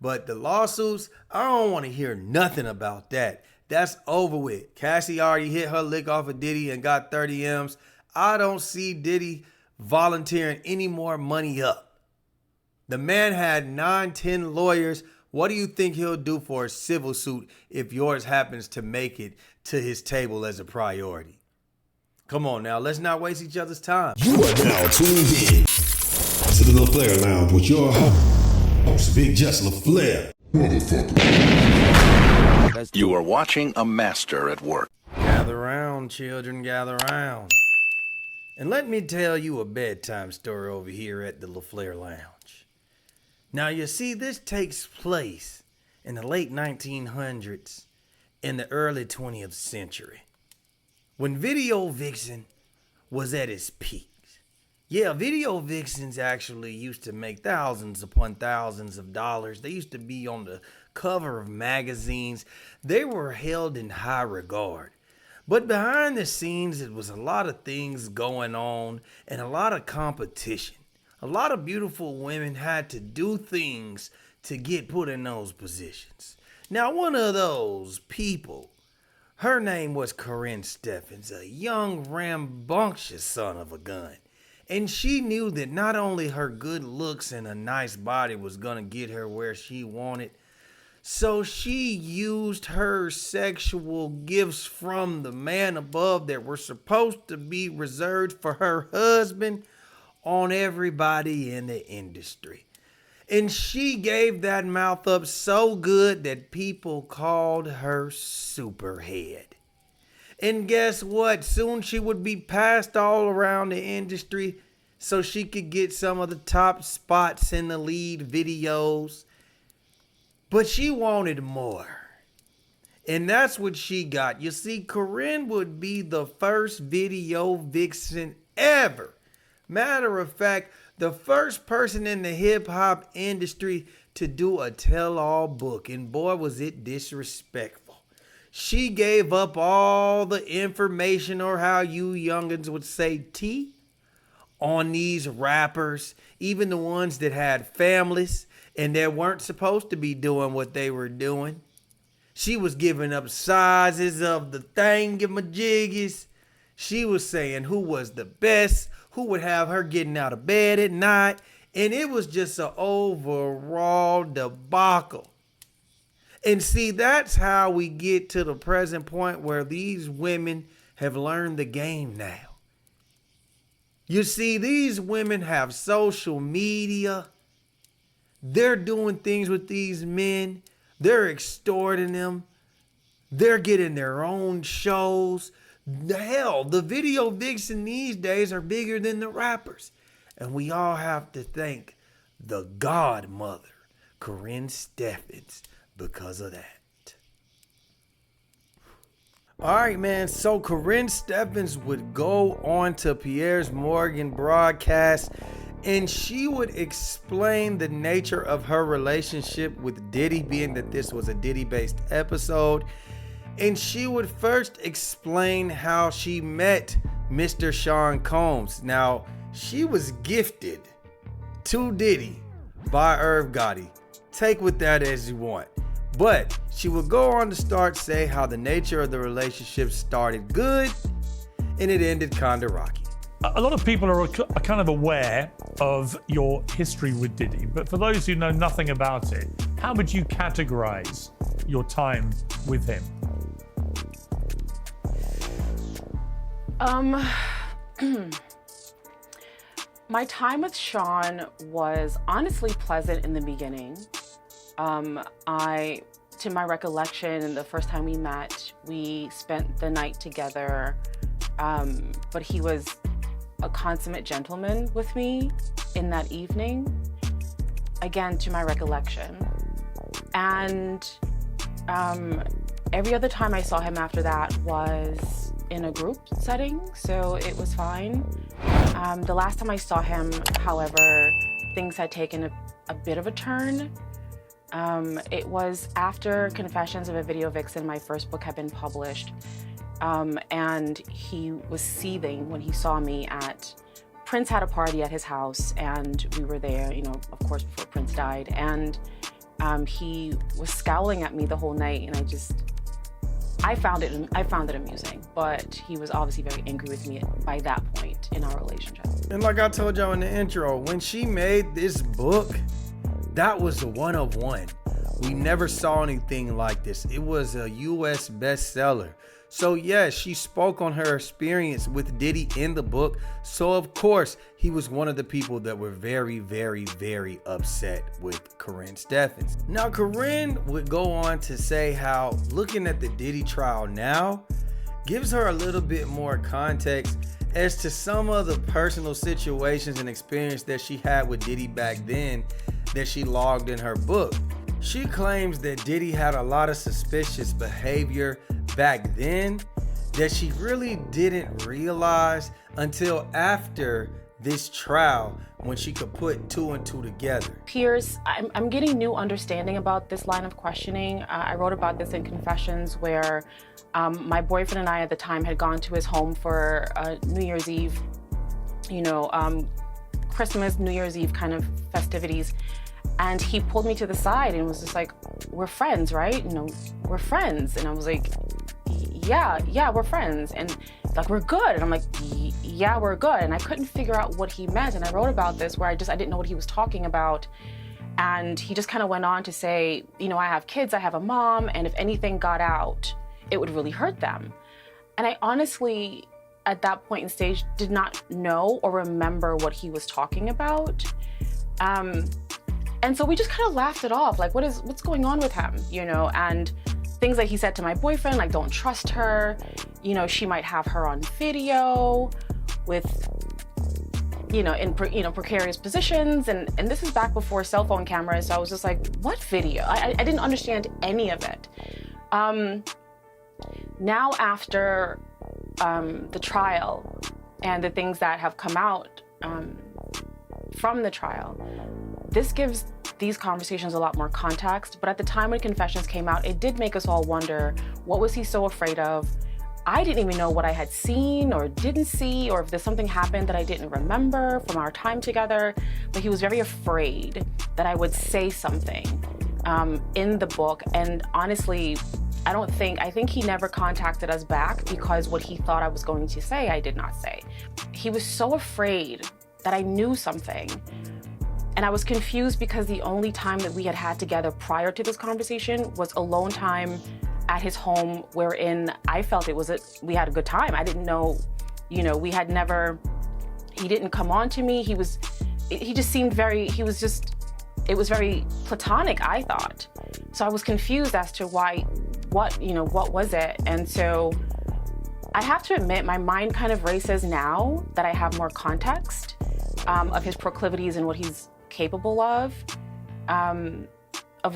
But the lawsuits, I don't want to hear nothing about that. That's over with. Cassie already hit her lick off of Diddy and got 30 M's. I don't see Diddy volunteering any more money up. The man had 9-10 lawyers. What do you think he'll do for a civil suit if yours happens to make it to his table as a priority? Come on now, let's not waste each other's time. You are now tuned in to the LaFlair Lounge with your host, Big Just LaFlair. Motherfucker. You are watching a master at work. Gather round, children, gather round. And let me tell you a bedtime story over here at the LaFlair Lounge. Now, you see, this takes place in the late 1900s and the early 20th century, when Video Vixen was at its peak. Yeah, Video Vixens actually used to make thousands upon thousands of dollars. They used to be on the cover of magazines. They were held in high regard. But behind the scenes, it was a lot of things going on and a lot of competition. A lot of beautiful women had to do things to get put in those positions. Now, one of those people, her name was Corinne Steffens, a young, rambunctious son of a gun. And she knew that not only her good looks and a nice body was going to get her where she wanted, so she used her sexual gifts from the man above that were supposed to be reserved for her husband on everybody in the industry. And she gave that mouth up so good that people called her Superhead. And guess what? Soon she would be passed all around the industry so she could get some of the top spots in the lead videos. But she wanted more. And that's what she got. You see, Corinne would be the first video vixen ever. Matter of fact, the first person in the hip-hop industry to do a tell-all book. And boy, was it disrespectful. She gave up all the information, or how you youngins would say, tea, on these rappers, even the ones that had families and that weren't supposed to be doing what they were doing. She was giving up sizes of the thingamajiggies. She was saying who was the best, who would have her getting out of bed at night, and it was just an overall debacle. And see, that's how we get to the present point where these women have learned the game now. You see, these women have social media. They're doing things with these men. They're extorting them. They're getting their own shows. Hell, the video vixen these days are bigger than the rappers. And we all have to thank the godmother, Corinne Steffens, because of that. All right, man. So Corinne Steffens would go on to Piers Morgan broadcast, and she would explain the nature of her relationship with Diddy, being that this was a Diddy-based episode. And she would first explain how she met Mr. Sean Combs. Now, she was gifted to Diddy by Irv Gotti. Take with that as you want. But she would go on to say how the nature of the relationship started good and it ended kind of rocky. A lot of people are kind of aware of your history with Diddy, but for those who know nothing about it, how would you categorize your time with him? My time with Sean was honestly pleasant in the beginning. To my recollection, the first time we met, we spent the night together, but he was a consummate gentleman with me in that evening, again, to my recollection. And every other time I saw him after that was in a group setting, so it was fine. The last time I saw him, however, things had taken a bit of a turn. It was after Confessions of a Video Vixen, my first book had been published, and he was seething when he saw me at, Prince had a party at his house, and we were there, of course, before Prince died, and He was scowling at me the whole night, and I found it amusing, but he was obviously very angry with me by that point in our relationship. And like I told y'all in the intro, when she made this book, that was a one of one. We never saw anything like this. It was a US bestseller. So yes, she spoke on her experience with Diddy in the book. So of course, he was one of the people that were very, very, very upset with Corinne Steffens. Now, Corinne would go on to say how looking at the Diddy trial now gives her a little bit more context as to some of the personal situations and experience that she had with Diddy back then that she logged in her book. She claims that Diddy had a lot of suspicious behavior back then that she really didn't realize until after this trial, when she could put two and two together. Piers, I'm getting new understanding about this line of questioning. I wrote about this in Confessions, where my boyfriend and I at the time had gone to his home for New Year's Eve, Christmas, New Year's Eve kind of festivities. And he pulled me to the side and was just like, "We're friends, right? We're friends." And I was like, yeah, we're friends. And like, "We're good." And I'm like, "Yeah, we're good." And I couldn't figure out what he meant. And I wrote about this where I didn't know what he was talking about. And he just kind of went on to say, "I have kids, I have a mom, and if anything got out, it would really hurt them." And I honestly, at that point in stage, did not know or remember what he was talking about. And so we just kind of laughed it off, like, what's going on with him, and things that he said to my boyfriend, like, "Don't trust her, she might have her on video with, in precarious positions." And this is back before cell phone cameras, so I was just like, what video? I didn't understand any of it. Now after the trial and the things that have come out from the trial, this gives these conversations a lot more context. But at the time when Confessions came out, it did make us all wonder, what was he so afraid of? I didn't even know what I had seen or didn't see, or if there's something happened that I didn't remember from our time together. But he was very afraid that I would say something in the book. And honestly, I think he never contacted us back because what he thought I was going to say, I did not say. He was so afraid that I knew something. And I was confused because the only time that we had together prior to this conversation was alone time at his home, wherein I felt we had a good time. I didn't know, he didn't come on to me. It was very platonic, I thought. So I was confused as to what was it? And so I have to admit, my mind kind of races now that I have more context of his proclivities and what he's capable of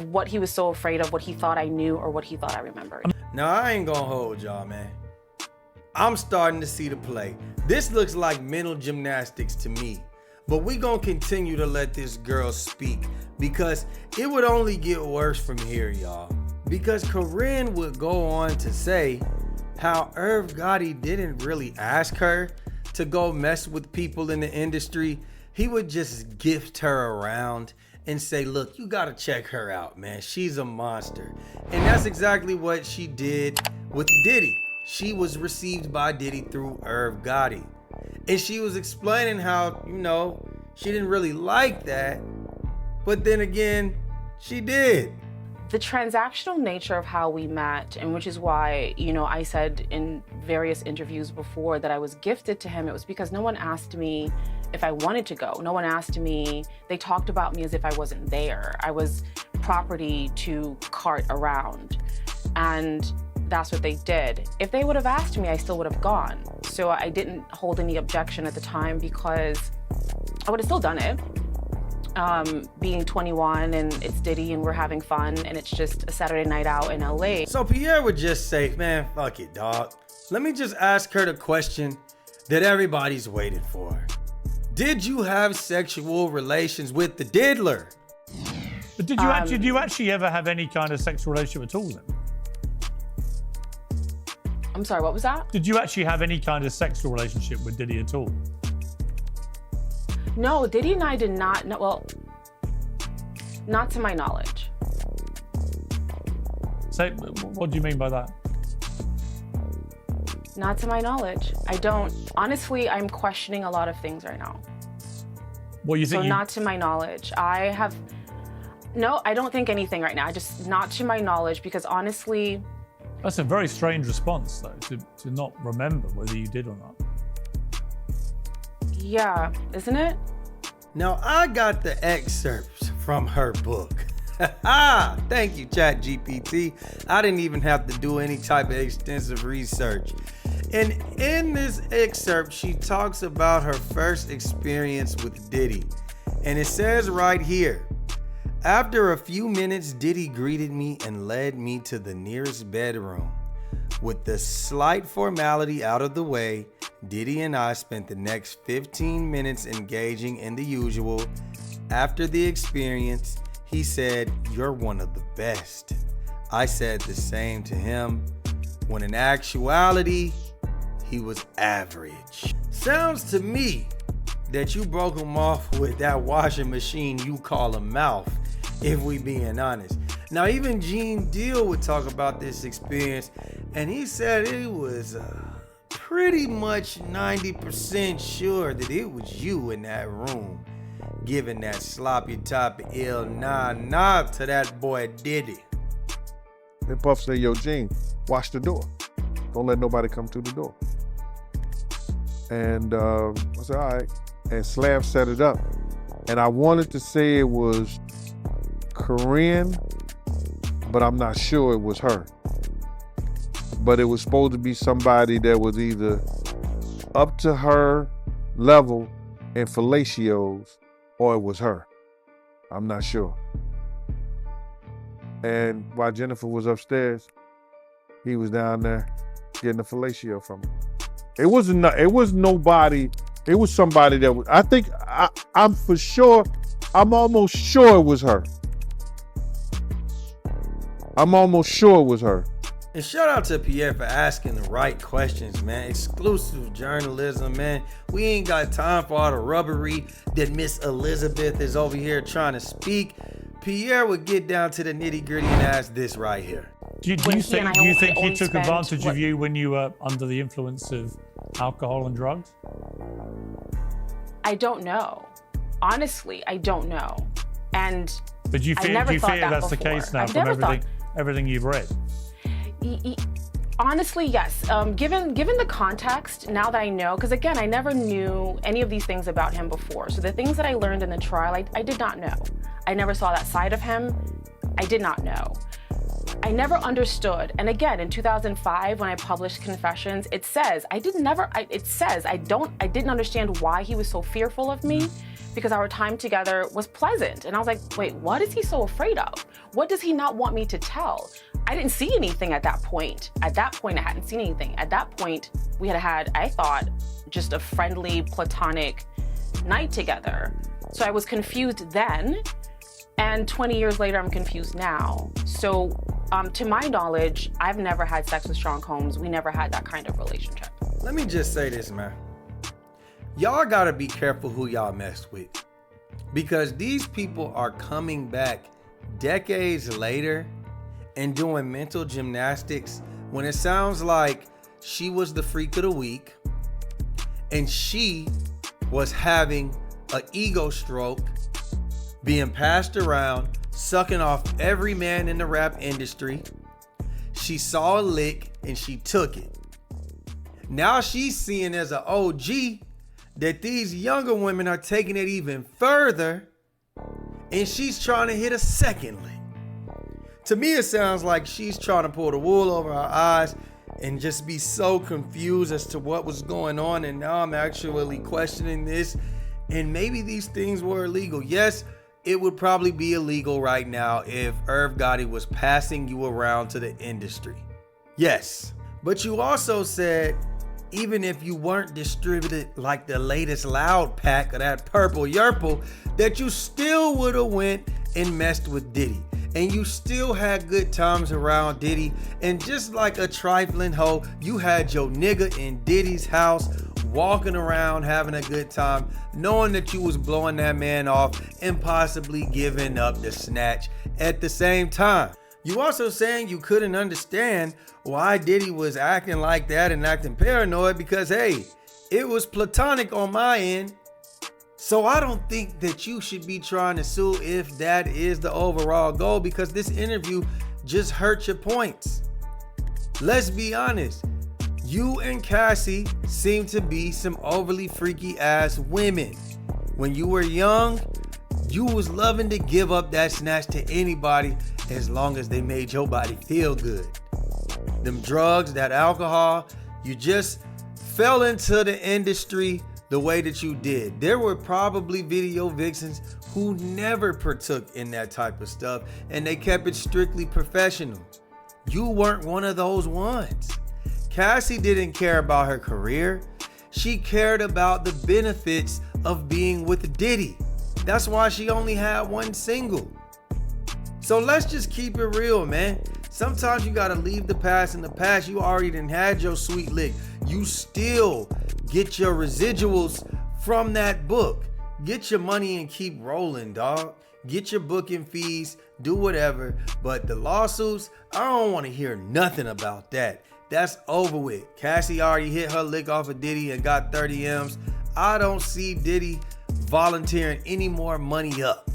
what he was so afraid of, what he thought I knew or what he thought I remembered. Now, I ain't gonna hold y'all, man. I'm starting to see the play. This looks like mental gymnastics to me. But we gonna continue to let this girl speak because it would only get worse from here, y'all. Because Corinne would go on to say how Irv Gotti didn't really ask her to go mess with people in the industry. He would just gift her around and say, "Look, you gotta check her out, man. She's a monster." And that's exactly what she did with Diddy. She was received by Diddy through Irv Gotti. And she was explaining how, she didn't really like that. But then again, she did. The transactional nature of how we met, and which is why, I said in various interviews before that I was gifted to him, it was because no one asked me if I wanted to go. No one asked me. They talked about me as if I wasn't there. I was property to cart around. And that's what they did. If they would have asked me, I still would have gone. So I didn't hold any objection at the time because I would have still done it. Being 21 and it's Diddy and we're having fun and it's just a Saturday night out in LA. So Pierre would just say, "Man, fuck it, dog. Let me just ask her the question that everybody's waiting for. Did you have sexual relations with the diddler?" But did you actually ever have any kind of sexual relationship at all then? I'm sorry, what was that? Did you actually have any kind of sexual relationship with Diddy at all? No, Diddy and I did not. No, well, not to my knowledge. Say, what do you mean by that? Not to my knowledge. I don't. Honestly, I'm questioning a lot of things right now. Well, you think So not to my knowledge. No, I don't think anything right now. I just, not to my knowledge, because honestly. That's a very strange response, though, to not remember whether you did or not. Yeah, isn't it? Now, I got the excerpts from her book. Thank you, ChatGPT. I didn't even have to do any type of extensive research. And in this excerpt, she talks about her first experience with Diddy. And it says right here, after a few minutes, Diddy greeted me and led me to the nearest bedroom. With the slight formality out of the way, Diddy and I spent the next 15 minutes engaging in the usual. After the experience, he said, "You're one of the best." I said the same to him, when in actuality, he was average. Sounds to me that you broke him off with that washing machine you call a mouth, if we being honest. Now, even Gene Deal would talk about this experience, and he said it was pretty much 90% sure that it was you in that room, giving that sloppy top ill nah to that boy Diddy. And Puff said, "Yo, Gene, watch the door. Don't let nobody come through the door." And I said, "All right." And Slav set it up. And I wanted to say it was Korean, but I'm not sure it was her. But it was supposed to be somebody that was either up to her level in fellatios, or it was her. I'm not sure. And while Jennifer was upstairs, he was down there getting a fellatio from her. It was nobody. It was somebody that was, I'm for sure, I'm almost sure it was her. I'm almost sure it was her. And shout out to Pierre for asking the right questions, man. Exclusive journalism, man. We ain't got time for all the rubbery that Miss Elizabeth is over here trying to speak. Pierre would get down to the nitty gritty and ask this right here. Do you think he took advantage of you when you were under the influence of alcohol and drugs? I don't know. Honestly, I don't know. And but do you fear that's the case now from everything you've read? Honestly, yes. Given the context, now that I know, because again, I never knew any of these things about him before. So the things that I learned in the trial, I did not know. I never saw that side of him. I did not know. I never understood. And again, in 2005, when I published Confessions, it says I didn't understand why he was so fearful of me, because our time together was pleasant. And I was like, wait, what is he so afraid of? What does he not want me to tell? I didn't see anything at that point. At that point, I hadn't seen anything. At that point, we had, I thought, just a friendly, platonic night together. So I was confused then. And 20 years later, I'm confused now. So to my knowledge, I've never had sex with Sean Combs. We never had that kind of relationship. Let me just say this, man. Y'all gotta be careful who y'all mess with, because these people are coming back decades later and doing mental gymnastics when it sounds like she was the freak of the week and she was having an ego stroke, being passed around, sucking off every man in the rap industry. She saw a lick and she took it. Now she's seeing as an OG that these younger women are taking it even further, and she's trying to hit a second lick. To me, it sounds like she's trying to pull the wool over her eyes and just be so confused as to what was going on, and now I'm actually questioning this, and maybe these things were illegal. Yes, it would probably be illegal right now if Irv Gotti was passing you around to the industry. Yes, but you also said even if you weren't distributed like the latest loud pack of that purple yerple, that you still would have went and messed with Diddy. And you still had good times around Diddy. And just like a trifling hoe, you had your nigga in Diddy's house, walking around having a good time, knowing that you was blowing that man off and possibly giving up the snatch at the same time. You also saying you couldn't understand why Diddy was acting like that and acting paranoid because, hey, it was platonic on my end. So I don't think that you should be trying to sue if that is the overall goal, because this interview just hurt your points. Let's be honest. You and Cassie seem to be some overly freaky ass women. When you were young, you was loving to give up that snatch to anybody as long as they made your body feel good. Them drugs, that alcohol, you just fell into the industry the way that you did. There were probably video vixens who never partook in that type of stuff and they kept it strictly professional. You weren't one of those ones. Cassie didn't care about her career. She cared about the benefits of being with Diddy. That's why she only had one single. So let's just keep it real, man. Sometimes you gotta leave the past in the past. You already done had your sweet lick. You still get your residuals from that book. Get your money and keep rolling, dog. Get your booking fees, do whatever. But the lawsuits, I don't want to hear nothing about that. That's over with. Cassie already hit her lick off of Diddy and got 30 M's. I don't see Diddy volunteering any more money up.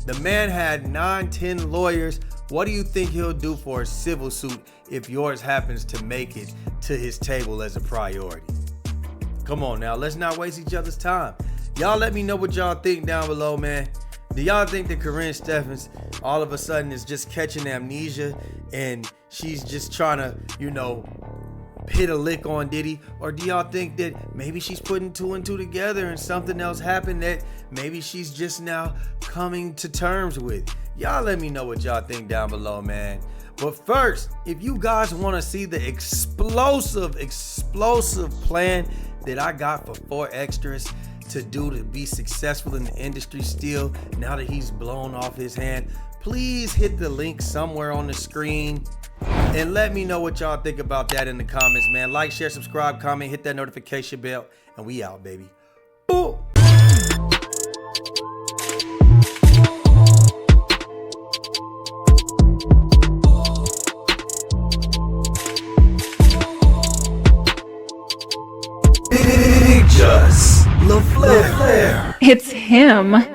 The man had 9-10 lawyers. What do you think he'll do for a civil suit if yours happens to make it to his table as a priority? Come on now, let's not waste each other's time. Y'all let me know what y'all think down below, man. Do y'all think that Corinne Steffens all of a sudden is just catching amnesia and she's just trying to, hit a lick on Diddy? Or do y'all think that maybe she's putting two and two together and something else happened that maybe she's just now coming to terms with? Y'all let me know what y'all think down below, man. But first, if you guys want to see the explosive plan that I got for 4 extras to do to be successful in the industry still, now that he's blown off his hand, please hit the link somewhere on the screen and let me know what y'all think about that in the comments, man. Like, share, subscribe, comment, hit that notification bell, and we out, baby. Boom. Big Just LaFleur. It's him.